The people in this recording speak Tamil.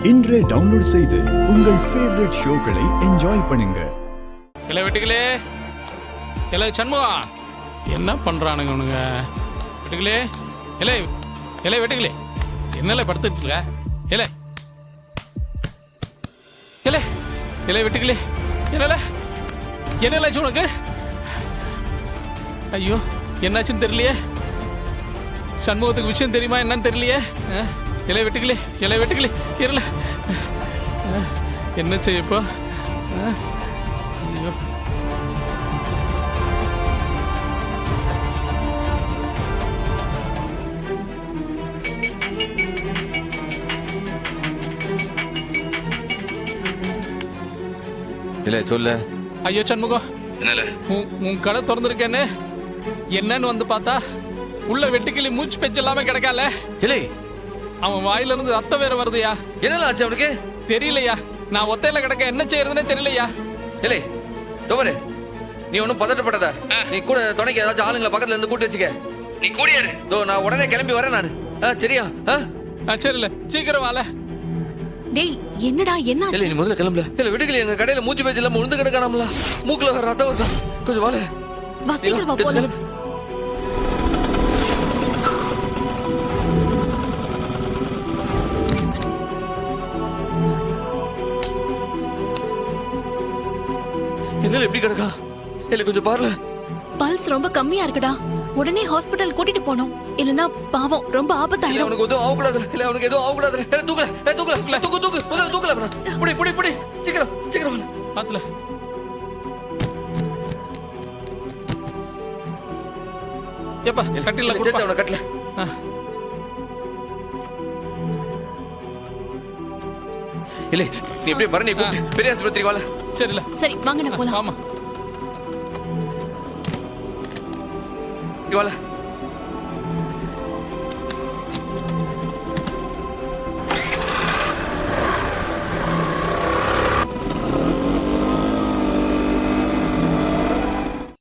இன்றே டவுன்லோட் செய்து உங்கள் ஃபேவரட் ஷோக்களை என்ஜாய் பண்ணுங்க. இல்லை வெட்டுகளே, இல்லை சண்முகா, என்ன பண்ணுறானுங்க அவனுங்க? வெட்டுகளே, இல்லை இல்லை வெட்டுகளே, என்னல படுத்துட்டு இருக்க? இல்லை இல்லை இல்லை வெட்டுகளே, என்னல என்னலாச்சு உனக்கு? ஐயோ, என்னாச்சுன்னு தெரியலையே. சண்முகத்துக்கு விஷயம் தெரியுமா என்னன்னு தெரியலையே. இலை வெட்டுகளே, இலை வெட்டுகளே, இருல என்ன செய்யப்போ? ஐயோ, இல்ல சொல்லு. ஐயோ சண்முகம், உன் கடை திறந்துருக்கேன்னு என்னன்னு வந்து பார்த்தா உள்ள வெட்டுக்கிளி மூச்சு பேச்சு இல்லாம கிடக்கால. இல்லை, அவன் வாயில இருந்து ரத்தம் வேற வருதுயா. என்னல ஆச்சு அவனுக்கு? தெரியலையா, நான் ஒத்தையில கிடக்க என்ன செய்யறதுன்னே தெரியலையா. இல்லை டோவரே, நீ ஒன்னும் பதட்டப்படாத. நீ கூட துணைக்கு ஏதாச்சும் ஆளுங்களை பக்கத்துல இருந்து கூட்டி வச்சுக்க. நீ கூடியாரு, நான் உடனே கிளம்பி வரேன் நானு. சரியா? சரியில்ல, சீக்கிரம் வால. டேய், என்னடா என்ன? இல்ல, நீ முதல்ல கிளம்பல. இல்ல விடுக்கல, எங்க கடையில மூச்சு பேச்சு இல்லாம உழுந்து கிடக்கானாம்ல. மூக்குல வர ரத்தம் வருதா? கொஞ்சம் வால. வா, சீக்கிரம் வா போலாம். என்ன எப்படி கிடக்கா? இல்ல கொஞ்சம் பாருல. பல்ஸ் ரொம்ப கம்மியா இருக்குடா. உடனே ஹாஸ்பிடல் கூட்டிட்டு போணும். இல்லனா பாவம் ரொம்ப ஆபத்தாயிடும். அவனுக்கு எதுவும் ஆகக்கூடாது. இல்ல அவனுக்கு எதுவும் ஆகக்கூடாது. தூக்கல தூக்கல தூக்கு தூக்கு முதல்ல தூக்கல. புடி புடி புடி, சீக்கிரம் சீக்கிரம் பாத்துல. ஏப்பா கட்டில சேர்த்து அவனை கட்டல. இல்ல நீ எப்படி பரணி கூப்பிட்டு பெரிய ஆஸ்பத்திரி வாழ. சரில, சரி வாங்க நான் போலாம். ஆமா வாழ.